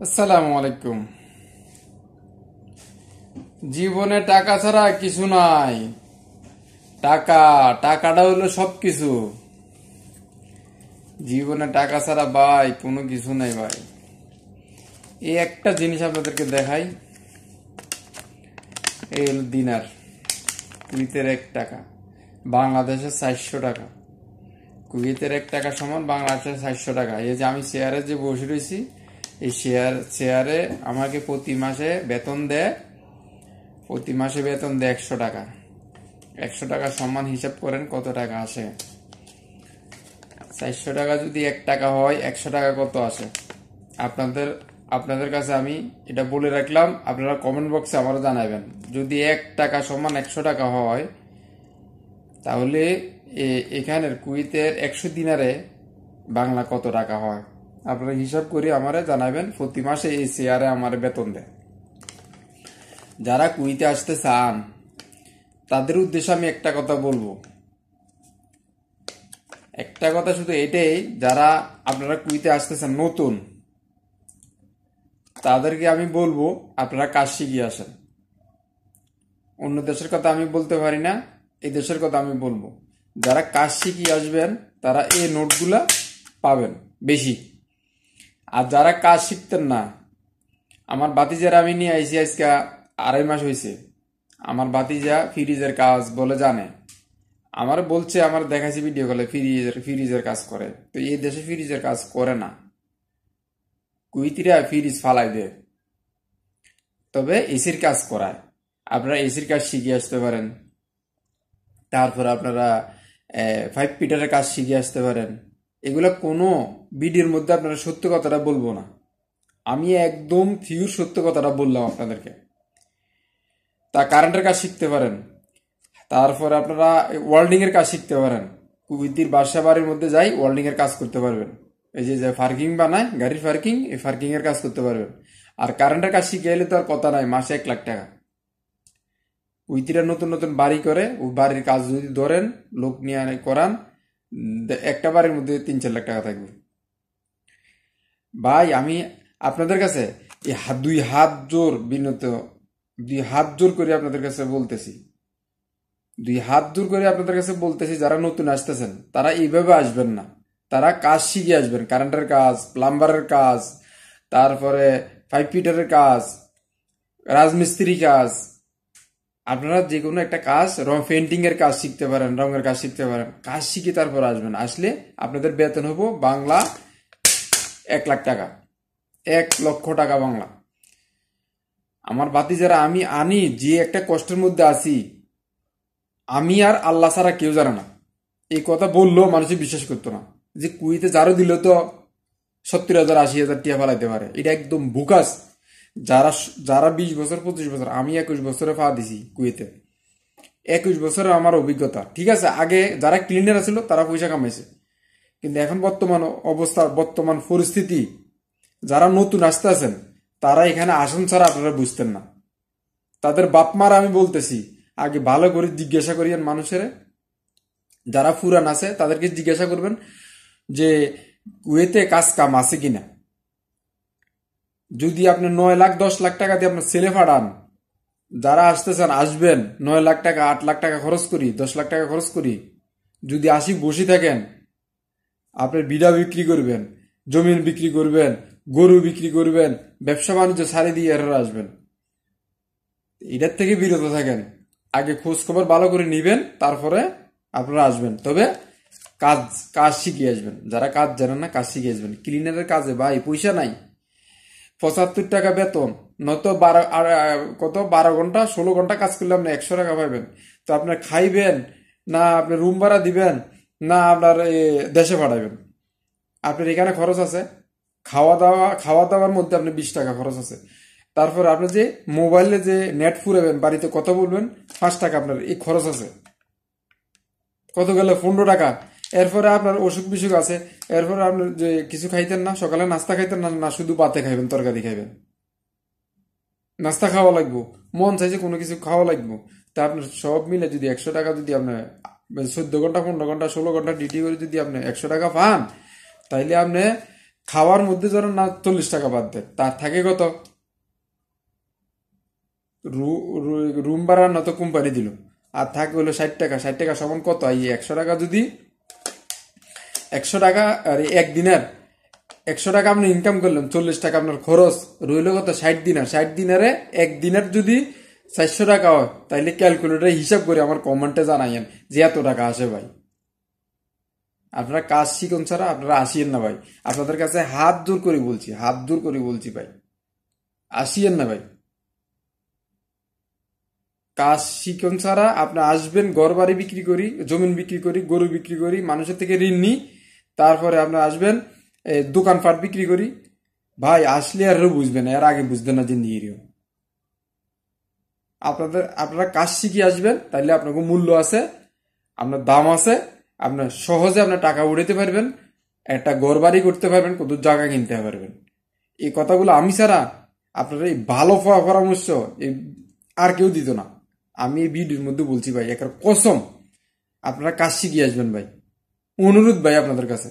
আসসালামু আলাইকুম। জীবনে টাকা ছাড়া কিছু নাই। টাকাটা হলো সবকিছু। জীবনে টাকা ছাড়া ভাই কোনো কিছু নাই ভাই। এই একটা জিনিস আপনাদেরকে দেখাই। এই হলো দিনার। কুয়েতের 1 টাকা, বাংলাদেশের 400 টাকা। কুয়েতের 1 টাকা সমান বাংলাদেশের 400 টাকা। এই যে আমি চেয়ারে যে বসে রয়েছি, এই চেয়ারে আমাকে প্রতি মাসে বেতন দেয়। প্রতি মাসে বেতন দেয় 100 টাকা। 100 টাকা সমান হিসাব করেন কত টাকা আসে। 400 টাকা যদি 1 টাকা হয়, 100 টাকা কত আসে? আপনাদের আপনাদের কাছে আমি এটা বলে রাখলাম, আপনারা কমেন্ট বক্সে আমারও জানাবেন। যদি 1 টাকা সমান 100 টাকা হয়, তাহলে এখানের কুয়েতের 100 দিনারে বাংলা কত টাকা হয়? আপনারা হিসাব করে আমারে জানাবেন। প্রতি মাসে এই শেয়ারে আমার বেতন দেয়। যারা কুয়েতে আসতে চান তাদের উদ্দেশ্যে আমি একটা কথা বলবো। একটা কথা শুধু এটাই, যারা আপনারা কুয়েতে আসতেছেন নতুন, তাদেরকে আমি বলবো আপনারা কাজ শিখিয়ে আসেন। অন্য দেশের কথা আমি বলতে পারি না, এই দেশের কথা আমি বলবো। যারা কাজ শিখিয়ে আসবেন তারা এই নোটগুলা পাবেন বেশি। আর যারা কাজ শিখতেন না, আমার ভাতিজারা আমি নিয়ে আইসি আজকে 2.5 মাস হয়েছে। আমার ভাতিজা ফ্রিজের কাজ বলে জানে। আমার বলছে, আমার দেখাচ্ছি ভিডিও কলে ফ্রিজের কাজ করে। তো এই দেশে ফ্রিজের কাজ করে না, কুইতিরা ফ্রিজ ফালাই দেয়, তবে এসির কাজ করায়। আপনারা এসির কাজ শিখে আসতে পারেন। তারপর আপনারা 5 ফিটারের কাজ শিখে আসতে পারেন। এগুলো কোনো ভিডিওর মধ্যে আপনারা সত্য কথাটা বলবো না, আমি একদম পিওর সত্য কথাটা বললাম আপনাদেরকে। তা কারেন্টের কাজ শিখতে পারেন। তারপরে আপনারা ওয়েল্ডিং এর কাজ শিখতে পারেন। কুইতির বাসা বাড়ির মধ্যে যাই ওয়েল্ডিং এর কাজ করতে পারবেন। এই যে পার্কিং বানায়, গাড়ির পার্কিং, এই পার্কিং এর কাজ করতে পারবেন। আর কারেন্টের কাজ শিখে এলে তো আর কথা নাই, মাসে 1 লাখ টাকা। কুইতিরা নতুন নতুন বাড়ি করে, ওই বাড়ির কাজ যদি ধরেন লোক নিয়ে করান, একটা বাড়ির মধ্যে 3-4 লাখ টাকা থাকবে। ভাই আমি আপনাদের কাছে এই 2 হাত জোর বিনত, 2 হাত জোর করে আপনাদের কাছে বলতেছি, 2 হাত দূর করে আপনাদের কাছে বলতেছি, যারা নতুন আসতেছেন তারা এইভাবে আসবেন না। তারা কাজ শিখে আসবেন। কারেন্টের কাজ, প্লাম্বারের কাজ, তারপরে 5 ফিটারের কাজ, রাজমিস্ত্রি কাজ। আপনারা যে কোনো একটা কাজ, পেন্টিং এর কাজ শিখতে পারেন, রঙের কাজ শিখতে পারেন। কাজ শিখে তারপর আসবেন। আসলে আপনাদের বেতন হবো বাংলা 1 লাখ টাকা, 1 লক্ষ টাকা বাংলা। আমার বাতি যারা আমি আনি, যে একটা কষ্টের মধ্যে আছি, আমি আর আল্লাহ ছাড়া কেউ জানে না। এই কথা বললেও মানুষের বিশ্বাস করতো না যে কুইতে যারও দিল তো 70,000 80,000 টিয়া ফেলাইতে পারে। এটা একদম বুকাস। যারা যারা 20 বছর 25 বছর, আমি 21 বছরে পা দিছি কুয়েতে। 21 বছরের আমার অভিজ্ঞতা। ঠিক আছে, আগে যারা ক্লিনার ছিল তারা পয়সা কামাইছে, কিন্তু এখন বর্তমান অবস্থা, বর্তমান পরিস্থিতি, যারা নতুন আসতে আছেন তারা এখানে আসন ছাড়া আপনারা বুঝতেন না। তাদের বাপ মারা আমি বলতেছি, আগে ভালো করে জিজ্ঞাসা করিয়েন মানুষের। যারা পুরান আছে তাদেরকে জিজ্ঞাসা করবেন যে কুয়েতে কাজ কাম আছে কিনা। যদি আপনি 9 লাখ 10 লাখ টাকা দিয়ে আপনার ছেলে ফাড়ান, যারা আসতেছেন আসবেন 9 লাখ টাকা 8 লাখ টাকা খরচ করি, 10 লাখ টাকা খরচ করি, যদি আসি বসে থাকেন, আপনার বিড়া বিক্রি করবেন, জমিন বিক্রি করবেন, গরু বিক্রি করবেন, ব্যবসা বাণিজ্য ছাড়ি দিয়ে এরা আসবেন। এটার থেকে বিরত থাকেন। আগে খোঁজ খবর ভালো করে নিবেন, তারপরে আপনারা আসবেন। তবে কাজ কাজ শিখে আসবেন। যারা কাজ জানেন না, কাজ শিখে আসবেন। ক্লিনারের কাজে ভাই পয়সা নাই। 75 টাকা বেতন, নয়তো 12 ঘন্টা 16 ঘন্টা কাজ করলে আপনি 100 টাকা পাবেন। তো আপনার খাইবেন না, আপনি রুম ভাড়া দিবেন না, আপনার দেশে পাঠাবেন। আপনার এখানে খরচ আছে, খাওয়া দাওয়ার মধ্যে আপনি 20 টাকা খরচ আছে। তারপর আপনি যে মোবাইলে যে নেট ফুরাবেন, বাড়িতে কথা বলবেন, 5 টাকা আপনার এই খরচ আছে। কত গেল 15 টাকা। এরপরে আপনার অসুখ বিসুখ আছে। এরপরে আপনার যে কিছু খাইতেন না, সকালে নাস্তা খাইতেন না, না শুধু ভাতে খাইবেন, তরকারি খাইবেন। নাস্তা খাওয়া লাগবো, মন চাইছে কোনো কিছু খাওয়া লাগবো। তা আপনার সব মিলে যদি 100 টাকা, যদি আপনার 14 ঘন্টা 15 ঘন্টা 16 ঘন্টা ডিউটি করে যদি আপনি 100 টাকা পান, তাইলে আপনি খাওয়ার মধ্যে ধরেন না 40 টাকা বাদ দেন, তার থাকে কত? রুম ভাড়া না তো কোম্পানি দিল, আর থাকে হলো 60 টাকা। 60 টাকা সমান কত? এই 100 টাকা যদি 100 টাকা আর একদিনের 100 টাকা আপনি ইনকাম করলেন, 40 টাকা আপনার খরচ রইল কত? 60 দিনার। 60 দিনারে একদিনের যদি 400 টাকা হয়, তাইলে ক্যালকুলেটরে হিসাব করে আমার কমেন্টে জানাইয়েন যে এত টাকা আসে ভাই। আপনারা কাজ শিখুন ছাড়া আপনারা আসিয়েন না ভাই। আপনাদের কাছে হাত জোর করে বলছি, হাত জোর করে বলছি ভাই, আসিয়েন না ভাই। কাজ শিখুন ছাড়া আপনি আসবেন ঘর বাড়ি বিক্রি করি, জমিন বিক্রি করি, গরু বিক্রি করি, মানুষের থেকে ঋণ নিই, তারপরে আপনি আসবেন দোকানপাট বিক্রি করি। ভাই আসলে আর বুঝবেন না, এর আগে বুঝবেন না যে নিয়ে আপনারা কাজ শিখে আসবেন, তাইলে আপনাকে মূল্য আছে, আপনার দাম আছে, আপনার সহজে আপনার টাকা উঠাতে পারবেন, একটা ঘর বাড়ি করতে পারবেন, কত জায়গা কিনতে পারবেন। এই কথাগুলো আমি ছাড়া আপনার এই ভালো পরামর্শ এই আর কেউ দিত না। আমি এই ভিডিওর মধ্যে বলছি ভাই, একটা কসম, আপনারা কাজ শিখে আসবেন ভাই, অনুরোধ ভাই আপনাদের কাছে।